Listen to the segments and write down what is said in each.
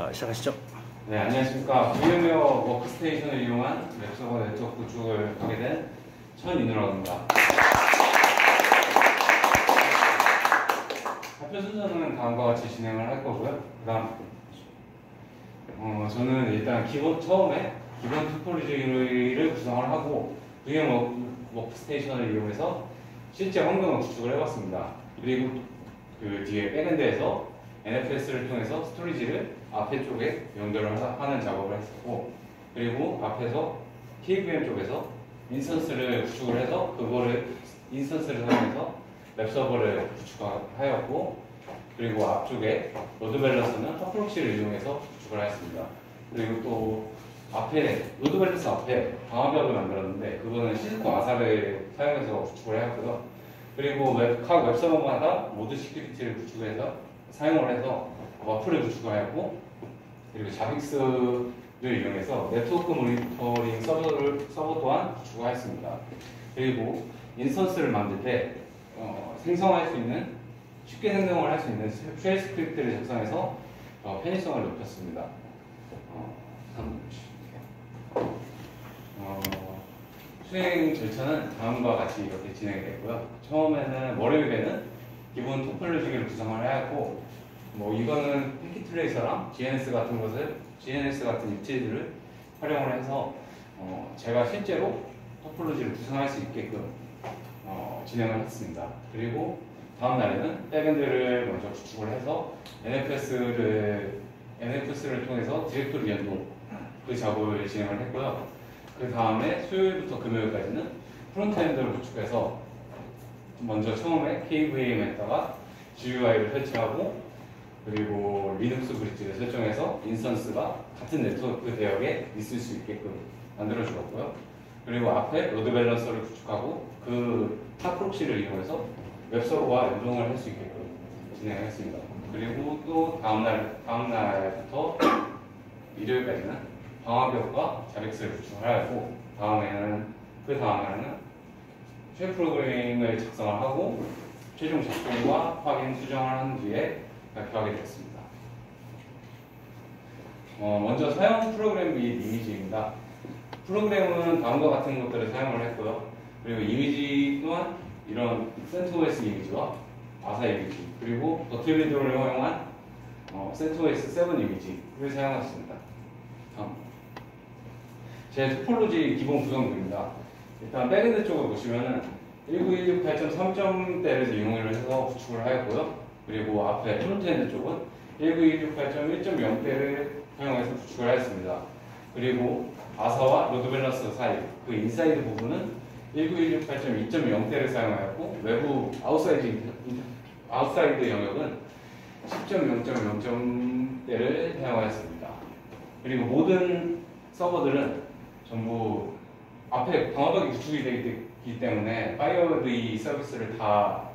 시작하시죠. 네, 안녕하십니까. VM웨어 워크스테이션을 이용한 웹서버 네트워크 구축을 하게 된 천인우라고 합니다. 발표 순서는 다음과 같이 진행을 할 거고요. 그 다음, 저는 일단 처음에 기본 토포로지를 구성을 하고 VM웨어 워크스테이션을 이용해서 실제 환경을 구축을 해봤습니다. 그리고 그 뒤에 백엔드에서 NFS를 통해서 스토리지를 앞에 쪽에 연결을 하는 작업을 했었고, 그리고 앞에서 KVM 쪽에서 인스턴스를 구축을 해서 그거를 인스턴스를 사용해서 웹서버를 구축하였고, 그리고 앞쪽에 로드 밸런스는 핫프록시를 이용해서 구축을 하였습니다. 그리고 또 앞에 로드 밸런스 앞에 방화벽을 만들었는데 그거는 시스코 아사를 사용해서 구축을 하였고요. 그리고 각 웹서버마다 모드 시큐리티를 구축해서 사용을 해서 와플을 구축하였고, 그리고 자빅스를 이용해서 네트워크 모니터링 서버 또한 구축하였습니다. 그리고 인스턴스를 만들 때 생성할 수 있는, 쉽게 생성을 할 수 있는 쉘 스크립트를 작성해서 편의성을 높였습니다. 수행 절차는 다음과 같이 이렇게 진행이 됐고요. 처음에는 월요일에는 기본 토폴로지를 구성을 하였고, 이거는 패킷 트레이서랑 GNS 같은 유틸들을 활용을 해서 제가 실제로 토폴로지를 구성할 수 있게끔 진행을 했습니다. 그리고 다음 날에는 백엔드를 먼저 구축을 해서 NFS를 통해서 디렉토리 연동 그 작업을 진행을 했고요. 그 다음에 수요일부터 금요일까지는 프론트엔드를 구축해서 먼저 처음에 KVM에다가 GUI를 설치하고, 그리고 리눅스 브릿지를 설정해서 인스턴스가 같은 네트워크 대역에 있을 수 있게끔 만들어 주었고요. 그리고 앞에 로드 밸런서를 구축하고 그 탑프록시를 이용해서 웹서버와 연동을 할 수 있게끔 진행했습니다. 그리고 또 다음 날부터 일요일까지는 방화벽과 자빅스를 구축을 하였고, 그 다음에는 쉘 프로그래밍을 작성을 하고 최종 작동과 확인, 수정을 한 뒤에 발표하게 됐습니다. 먼저 사용 프로그램 및 이미지입니다. 프로그램은 다음과 같은 것들을 사용을 했고요. 그리고 이미지 또한 이런 CentOS 이미지와 아사 이미지, 그리고 더틀리드를 활용한 CentOS 7 이미지를 사용했습니다. 다음, 제 토폴로지 기본 구성도입니다. 일단 백엔드 쪽을 보시면은 19168.3점대를 이용을 해서 구축을 하였고요. 그리고 앞에 프론트엔드 쪽은 19168.1.0대를 사용해서 구축을 하였습니다. 그리고 아사와 로드 밸런스 사이, 그 인사이드 부분은 19168.2.0대를 사용하였고, 외부 아웃사이드 영역은 10.0.0점대를 사용하였습니다. 그리고 모든 서버들은 전부 앞에 방화벽이 구축이 되기 때문에 파이어웨이 서비스를 다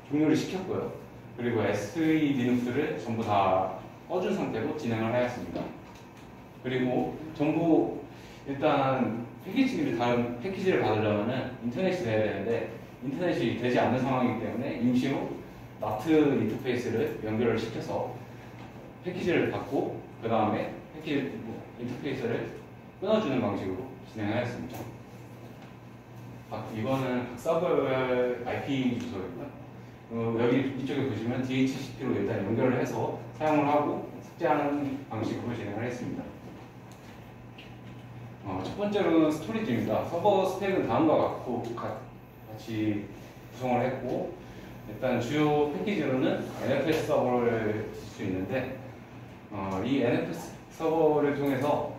종료를 시켰고요. 그리고 SE 리눅스를 전부 다 꺼준 상태로 진행을 하였습니다. 그리고 전부 일단 다른 패키지를 받으려면 인터넷이 돼야 되는데 인터넷이 되지 않는 상황이기 때문에 임시로 나트 인터페이스를 연결을 시켜서 패키지를 받고 그 다음에 인터페이스를 끊어주는 방식으로 진행하였습니다. 이거는 각 서버별 IP 주소이고요. 여기 이쪽에 보시면 DHCP로 일단 연결을 해서 사용을 하고 삭제하는 방식으로 진행을 했습니다. 첫 번째로는 스토리지입니다. 서버 스택은 다음과 같이 구성을 했고, 일단 주요 패키지로는 NFS 서버를 쓸 수 있는데, 이 NFS 서버를 통해서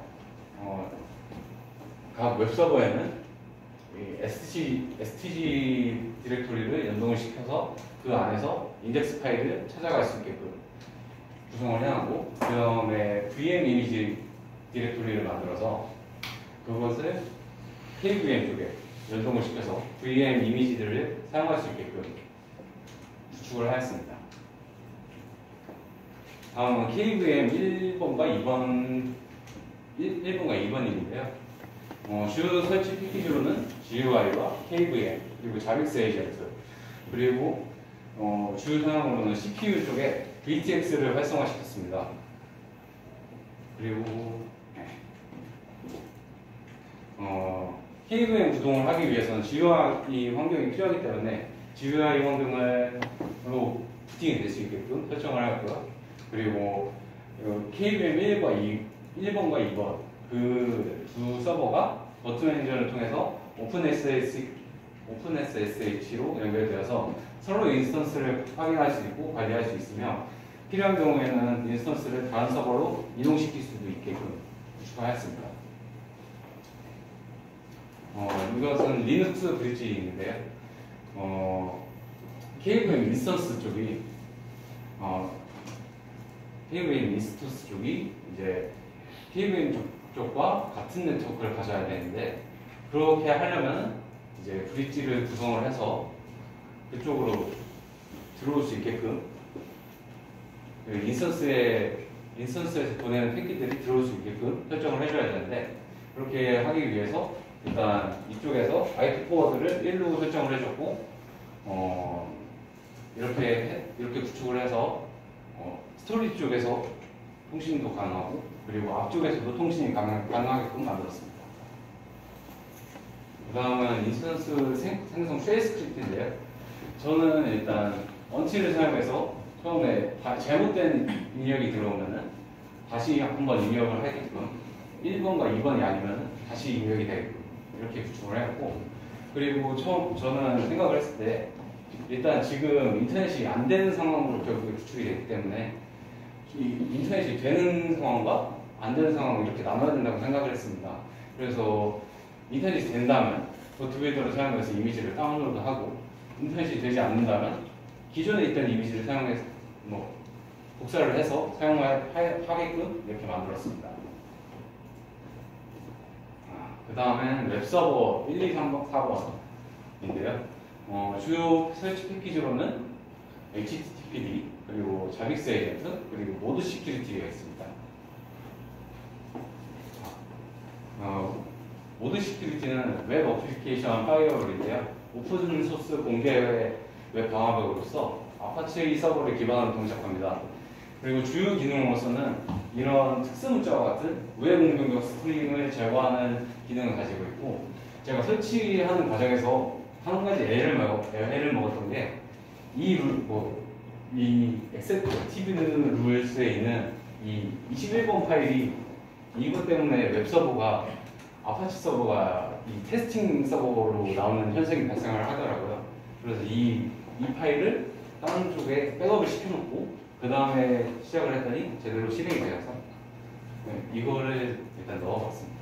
각 웹서버에는 STG 디렉토리를 연동을 시켜서 그 안에서 인덱스 파일을 찾아갈 수 있게끔 구성을 해놨고, 그 다음에 VM 이미지 디렉토리를 만들어서 그것을 KVM 쪽에 연동을 시켜서 VM 이미지들을 사용할 수 있게끔 구축을 하였습니다. 다음은 KVM 1번과 2번인데요. 주요 설치 패키지로는 GUI와 KVM, 그리고 자빅스 에이전트, 그리고 주요 사용으로는 CPU 쪽에 VTX를 활성화시켰습니다. 그리고 KVM 구동을 하기 위해서는 GUI 환경이 필요하기 때문에 GUI 환경으로 부팅이 될 수 있게끔 설정을 하고요. 그리고 KVM 1번과 2번 그 두 서버가 버튼 매니저를 통해서 OpenSSH로 연결되어서 서로 인스턴스를 확인할 수 있고 관리할 수 있으며 필요한 경우에는 인스턴스를 다른 서버로 이동시킬 수도 있게끔 구축하였습니다. 이것은 리눅스 브릿지인데요. KVM 인스턴스 쪽이 KVM 인스턴스 쪽이 이제 KVM 쪽과 같은 네트워크를 가져야 되는데 그렇게 하려면 이제 브릿지를 구성을 해서 그쪽으로 들어올 수 있게끔 인스턴스에서 보내는 패킷들이 들어올 수 있게끔 설정을 해줘야 되는데 그렇게 하기 위해서 일단 이쪽에서 IP 포워드를 1로 설정을 해줬고 이렇게 구축을 해서 스토리지 쪽에서 통신도 가능하고 그리고 앞쪽에서도 통신이 가능하게끔 만들었습니다. 그 다음은 인스턴스 생성 쉘 스크립트인데요. 저는 일단 언틸을 사용해서 처음에 잘못된 입력이 들어오면은 다시 한번 입력을 하게끔 1번과 2번이 아니면 다시 입력이 되게끔 이렇게 구축을 했고 그리고 저는 생각을 했을 때 일단 지금 인터넷이 안 되는 상황으로 결국에 구축이 됐기 때문에 이 인터넷이 되는 상황과 안 되는 상황을 이렇게 나눠야 된다고 생각을 했습니다. 그래서 인터넷이 된다면 보트빌더를 사용해서 이미지를 다운로드하고 인터넷이 되지 않는다면 기존에 있던 이미지를 사용해서 복사를 해서 사용하게끔 이렇게 만들었습니다. 그 다음엔 웹서버 1, 2, 3번, 4번인데요. 주요 설치 패키지로는 HTTPD, 그리고 자빅스 에이전트, 그리고 모드 시큐리티가 있습니다. 모드 시큐리티는 웹 어플리케이션 파이어월인데요. 오픈 소스 공개 웹 방화벽으로서 아파치 서버를 기반으로 동작합니다. 그리고 주요 기능으로서는 이런 특수 문자와 같은 우회 공격력 스트링을 제거하는 기능을 가지고 있고 제가 설치하는 과정에서 한 가지 애를 먹었던 게 이 액셉티브 룰스에 있는 이 21번 파일이 이것 때문에 웹 서버가 아파치 서버가 이 테스팅 서버로 나오는 현상이 발생을 하더라고요. 그래서 이 파일을 다른 쪽에 백업을 시켜놓고 그 다음에 시작을 했더니 제대로 실행이 되어서 이거를 일단 넣어봤습니다.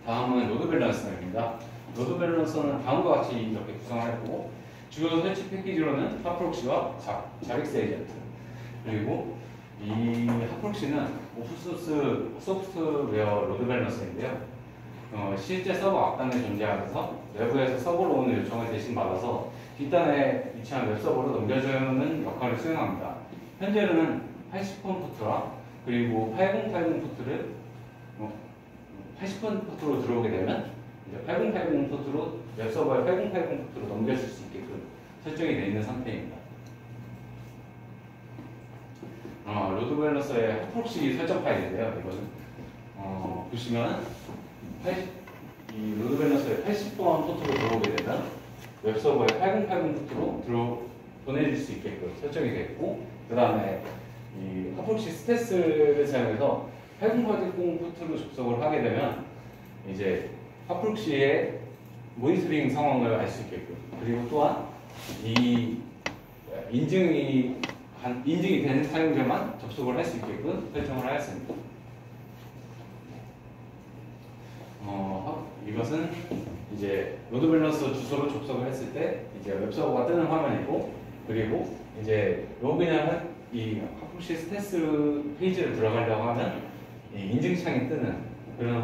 다음은 로드 밸런서입니다. 로드 밸런서는 다음과 같이 이렇게 구성을 했고 주요 설치 패키지로는 핫프록시와 자빅스 에이전트 그리고 이 핫프록시는 오픈소스 소프트웨어 로드 밸런서인데요. 실제 서버 앞단에 존재하면서 내부에서 서버로 오는 요청을 대신 받아서 뒷단에 위치한 웹서버로 넘겨주는 역할을 수행합니다. 현재는 80번 포트라 그리고 8080 포트를 80번 포트로 들어오게 되면 이제 8080 포트로 웹서버에 8080 포트로 넘겨줄 수 있게끔 설정이 되어 있는 상태입니다. 로드 밸런서의 핫프록시 설정 파일인데요. 이거는 보시면 이 로드 밸런서에 80번 포트로 들어오게 되면 웹서버에 8080 포트로 보내줄 수 있게끔 설정이 되어 있고 그 다음에 이 핫프록시 스탯을 사용해서 8080 포트로 접속을 하게 되면 이제 핫프록시의 모니터링 상황을 알 수 있게끔 그리고 또한 이 인증이 된 사용자만 접속을 할 수 있게끔 설정을 하였습니다. 이것은 이제 로드 밸런서 주소로 접속을 했을 때 이제 웹서버가 뜨는 화면이고 그리고 이제 로그인하는 이 핫프록시 스탯 페이지를 들어가려고 하면 이 인증창이 뜨는 그런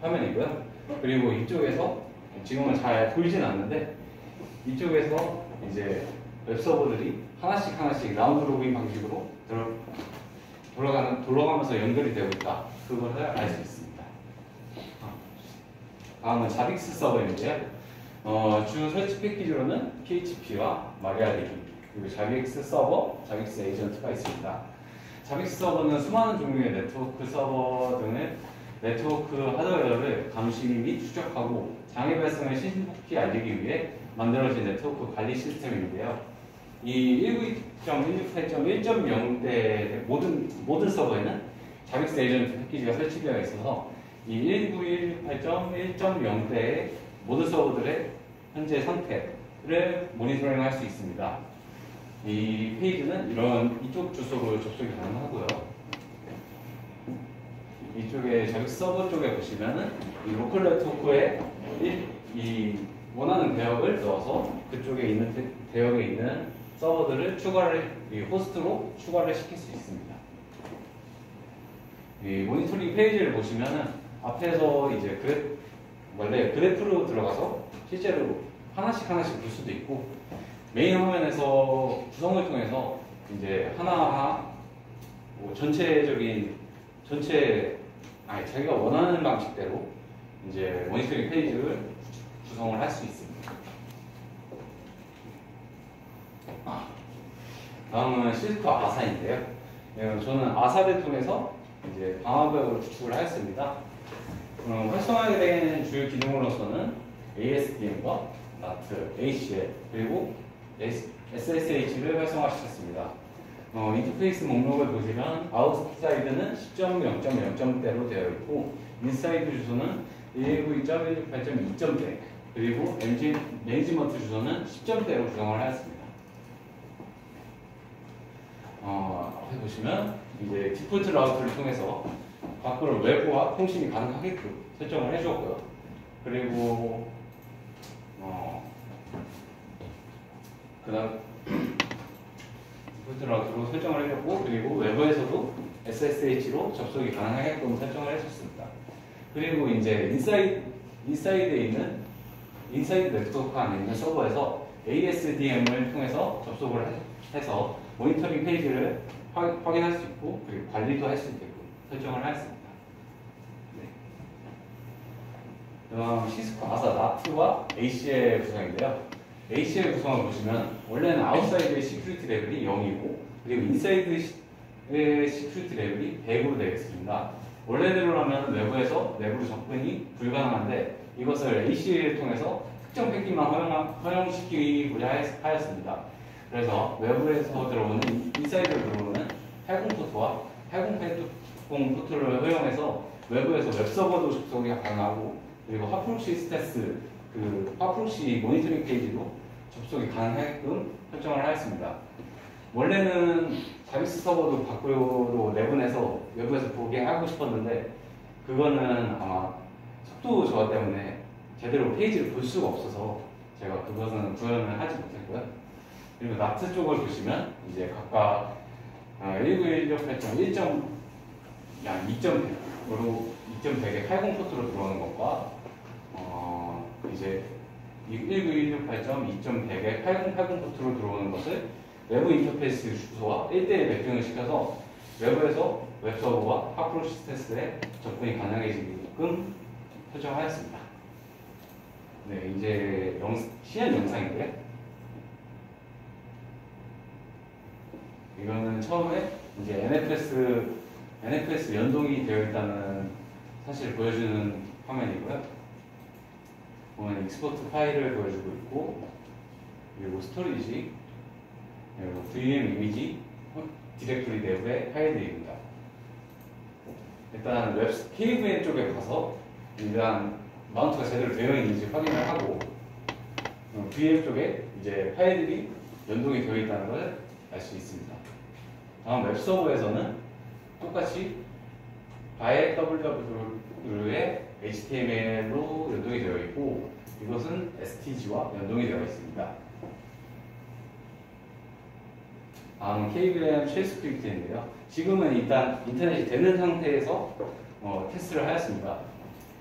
화면이고요. 그리고 이쪽에서 지금은 잘 보이진 않는데 이쪽에서 이제 웹서버들이 하나씩 라운드 로그인 방식으로 돌아가면서 연결이 되고 있다. 그걸 알 수 있습니다. 다음은 자빅스 서버인데요. 주 설치 패키지로는 PHP와 마리아DB 그리고 자빅스 서버, 자빅스 에이전트가 있습니다. 자빅스 서버는 수많은 종류의 네트워크 서버 등의 네트워크 하드웨어를 감시 및 추적하고 장애 발생을 신속히 알리기 위해 만들어진 네트워크 관리 시스템인데요. 이 192.168.1.0대 모든 서버에는 자빅스 에이전트 패키지가 설치되어 있어서 이 192.1.8.0대의 모든 서버들의 현재 상태를 모니터링할 수 있습니다. 이 페이지는 이쪽 주소로 접속이 가능하고요. 이쪽에 자빅스 서버 쪽에 보시면은 이 로컬 네트워크에 이 원하는 대역을 넣어서 그쪽에 있는 대역에 있는 서버들을 이 호스트로 추가를 시킬 수 있습니다. 이 모니터링 페이지를 보시면은 앞에서 이제 원래 그래프로 들어가서 실제로 하나씩 볼 수도 있고 메인 화면에서 구성을 통해서 이제 하나하나 뭐 자기가 원하는 방식대로 이제 모니터링 페이지를 구성을 할 수 있습니다. 다음은 시스코 아사인데요. 저는 아사를 통해서 이제 방화벽을 구축을 하였습니다. 활성화하게 된 주요 기능으로서는 ASDM과 NAT, ACL 그리고 SSH를 활성화시켰습니다. 인터페이스 목록을 보시면 아웃사이드는 10.0.0.대로 되어 있고 인사이드 주소는 192.168.2.대 그리고 매니지먼트 주소는 10점대로 구성을 하였습니다. 앞에 보시면 이제 디폴트 라우터를 통해서 밖으로 외부와 통신이 가능하게끔 설정을 해주었고요. 그리고 그다음 디폴트 라우터로 설정을 해줬고 그리고 외부에서도 SSH로 접속이 가능하게끔 설정을 해줬습니다. 그리고 이제 인사이드 네트워크 안에 있는 서버에서 ASDM을 통해서 접속을 해서 모니터링 페이지를 확인할 수 있고 그리고 관리도 할 수 있게끔 설정을 하였습니다. 다음 시스코 아사 나트와 ACL 구성인데요. ACL 구성을 보시면 원래는 아웃사이드의 시큐리티 레벨이 0이고 그리고 인사이드의 시큐리티 레벨이 100으로 되어 있습니다. 원래대로라면 외부에서 내부로 접근이 불가능한데 이것을 ACL을 통해서 특정 패키만 허용시키고자 하였습니다. 그래서 외부에서 들어오는 인사이드로 들어오는 80포트와 8080 포트를 허용해서 외부에서 웹서버도 접속이 가능하고 그리고 핫프록시 스태스 핫프록시 모니터링 페이지도 접속이 가능하게끔 설정을 하였습니다. 원래는 자비스 서버도 밖으로 내보내서 외부에서 보게 하고 싶었는데 그거는 아마 속도 저하 때문에 제대로 페이지를 볼 수가 없어서 제가 그것은 구현을 하지 못했고요. 그리고 나트 쪽을 보시면 이제 각각 191.8.1.2.100으로 2.100의 80 포트로 들어오는 것과 이제 191.8.2.100의 8080 포트로 들어오는 것을 외부 인터페이스 주소와 1대1 매핑을 시켜서 외부에서 웹서버와 핫프로시스테스에 접근이 가능해지게끔 설정하였습니다. 네, 이제 시연 영상인데 이거는 처음에 이제 NFS 연동이 되어 있다는 사실을 보여주는 화면이고요. 보면 익스포트 파일을 보여주고 있고 그리고 스토리지 그리고 VM 이미지 디렉토리 내부의 파일들입니다. 일단 KVM 쪽에 가서 일단 마운트가 제대로 되어 있는지 확인을 하고 VM 쪽에 이제 파일들이 연동이 되어 있다는 걸 알 수 있습니다. 다음 웹서버에서는 똑같이 바의 www의 HTML로 연동이 되어 있고 이것은 STG와 연동이 되어 있습니다. 다음은 KVM 쉘 스크립트인데요. 지금은 일단 인터넷이 되는 상태에서 테스트를 하였습니다.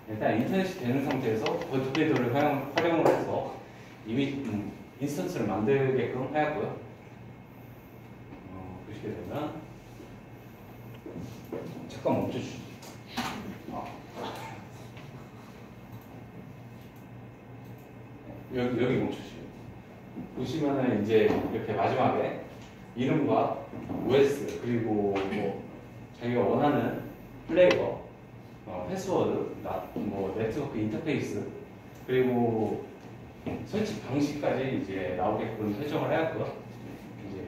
일단 인터넷이 되는 상태에서 버드패드를 활용을 해서 이미 인스턴스를 만들게끔 하였고요. 보시게 되면 잠깐 멈춰주시죠. 여기 멈춰주시죠. 보시면은 이제 이렇게 마지막에 이름과 OS 그리고 뭐 인터페이스 그리고 설치 방식까지 이제 나오게끔 설정을 해놨고요. 이제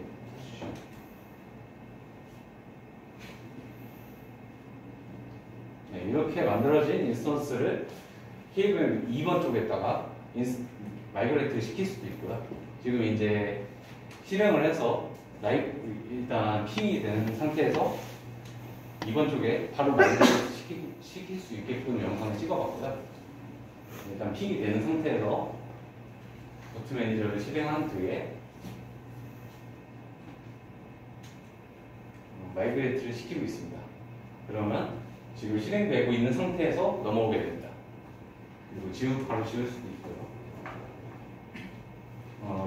네, 이렇게 만들어진 인스턴스를 케이블 2번 쪽에다가 마이그레이트 시킬 수도 있고요. 지금 이제 실행을 해서 일단 핑이 되는 상태에서 2번 쪽에 바로 마이그레이트 시킬 수 있게끔 영상을 찍어봤고요. 일단 핑이 되는 상태에서 도트 매니저를 실행한 뒤에 마이그레이트를 시키고 있습니다. 그러면 지금 실행되고 있는 상태에서 넘어오게 됩니다. 그리고 바로 지울 수도 있고요.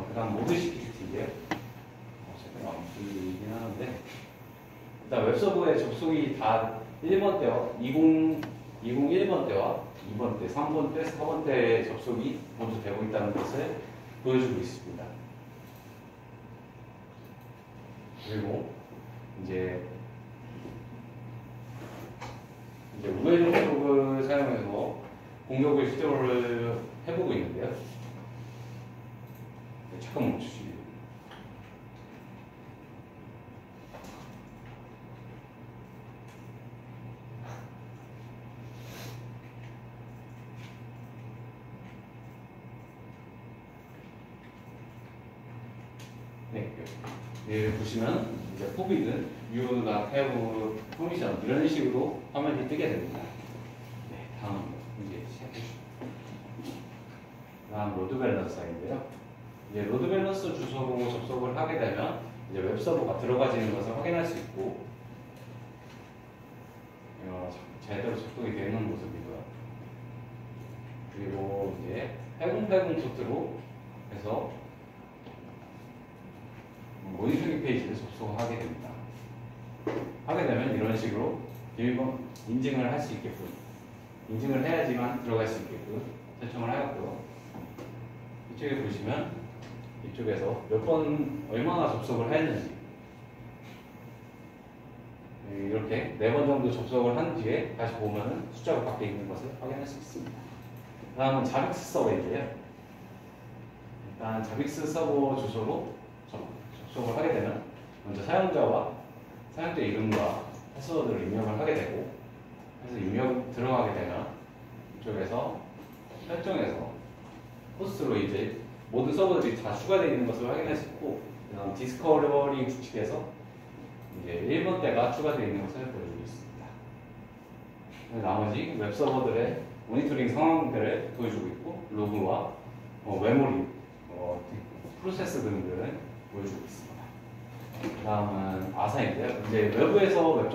그 다음 모드 시큐리티인데요. 잠깐 안 보이긴 하는데 일단 웹서버에 접속이 다 1번 때와 2021번 때와 2번 때, 3번 때, 4번 때에 접속이 모두 되고 있다는 것을 보여주고 있습니다. 그리고 이제 우회전 쪽을 사용해서 공격을 시도를 해보고 있는데요. 잠깐 멈추시죠. 네, 보시면 이제 포비든 you not have permission 이런 식으로 화면이 뜨게 됩니다. 네, 다음 이제 시작해주시죠. 다음 로드 밸런서인데요. 이제 로드 밸런서 주소로 접속을 하게 되면 이제 웹 서버가 들어가지는 것을 확인할 수 있고 제대로 접속이 되는 모습이고요. 그리고 이제 8080 포트로 해서 모니터링 페이지를 접속하게 됩니다. 하게 되면 이런 식으로 비밀번호 인증을 할 수 있게끔 인증을 해야지만 들어갈 수 있게끔 설정을 하였고요. 이쪽에 보시면 이쪽에서 몇 번 얼마나 접속을 했는지 이렇게 4번 정도 접속을 한 뒤에 다시 보면은 숫자가 바뀌어 있는 것을 확인할 수 있습니다. 다음은 자빅스 서버인데요. 일단 자빅스 서버 주소로 접속을 하게 되면 먼저 사용자 이름과 패스워드를 입력을 하게 되고 그래서 들어가게 되면 이쪽에서 설정에서 호스트로 이제 모든 서버들이 다 추가되어 있는 것을 확인할 수 있고 그다음 디스커버리 구축에서 이제 1번 대가 추가되어 있는 것을 보여주고 있습니다. 나머지 웹 서버들의 모니터링 상황들을 보여주고 있고 로그와 메모리, 프로세스 등들을 보여주고 있습니다. 다음은 아사인데요. 이제 외부에서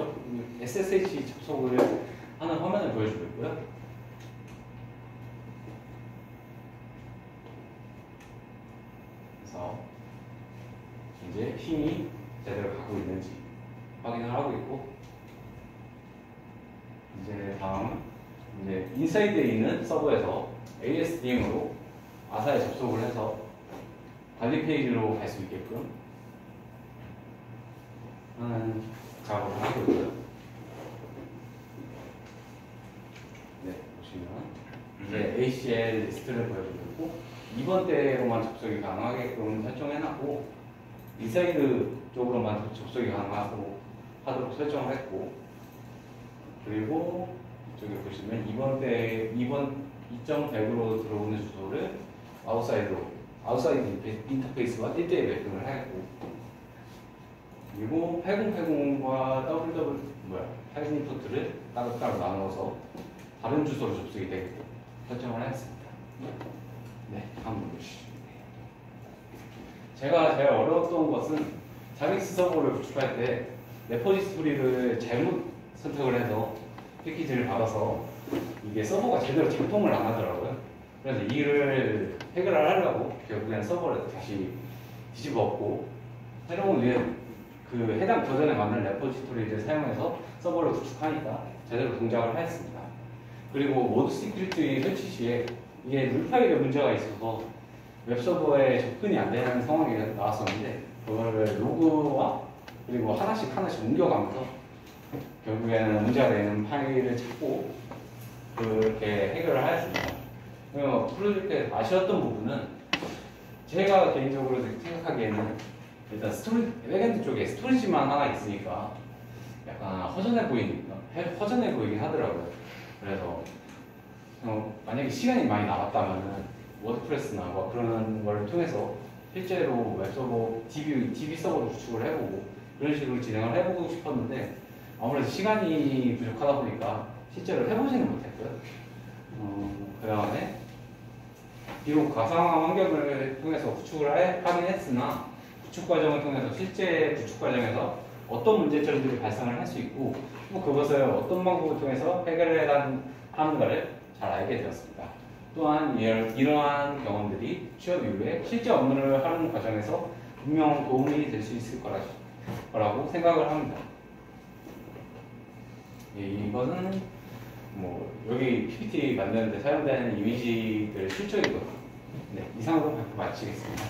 SSH 접속을 하는 화면을 보여주고 있고요. 그래서 이제 힘이 제대로 가고 있는지 확인을 하고 있고 이제 다음 이제 인사이드에 있는 서버에서 ASDM으로 아사에 접속을 해서 관리 페이지로 갈 수 있게끔 하는 작업을 하고 있고요. 네, 보시면 이제 ACL 리스트를 보여주고 있고 2번 대로만 접속이 가능하게끔 설정해놨고 인사이드 쪽으로만 접속이 가능하도록 설정을 했고 그리고 이쪽에 보시면 2번 2.100으로 들어오는 주소를 아웃사이드 인터페이스와 1대1 매핑을 하였고 그리고 8080과 80 포트를 따로따로 나눠서 다른 주소로 접속이 되게끔 설정을 하였습니다. 네, 한번 보시죠. 제가 제일 어려웠던 것은 자빅스 서버를 구축할 때 레포지토리를 잘못 선택을 해서 패키지를 받아서 이게 서버가 제대로 작동을 안 하더라고요. 그래서 이를 해결을 하려고 결국엔 서버를 다시 뒤집어 엎고 새로운 그 해당 버전에 맞는 레포지토리를 사용해서 서버를 구축하니까 제대로 동작을 하였습니다. 그리고 모드 시큐리티 설치 시에 이게 룰 파일에 문제가 있어서 웹서버에 접근이 안 되는 상황이 나왔었는데 그거를 로그와 그리고 하나씩 옮겨가면서 결국에는 문제가 되는 파일을 찾고 그렇게 해결을 하였습니다. 프로젝트에서 아쉬웠던 부분은 제가 개인적으로 생각하기에는 일단 백엔드 쪽에 스토리지만 하나 있으니까 약간 허전해 보이긴 하더라고요. 그래서 만약에 시간이 많이 남았다면은 워드프레스나 뭐 그런 걸 통해서 실제로 웹서버, DB 서버로 구축을 해보고 그런 식으로 진행을 해보고 싶었는데 아무래도 시간이 부족하다 보니까 실제로 해보지는 못했고요. 그 다음에 비록 가상화 환경을 통해서 구축을 하긴 했으나 구축 과정을 통해서 실제 구축 과정에서 어떤 문제점들이 발생을 할 수 있고 또 그것을 어떤 방법을 통해서 해결을 하는가를 잘 알게 되었습니다. 또한 이러한 경험들이 취업 이후에 실제 업무를 하는 과정에서 분명 도움이 될 수 있을 거라고 생각을 합니다. 이거는 뭐 여기 PPT 만드는데 사용되는 이미지들 출처이거든요. 네, 이상으로 발표 마치겠습니다.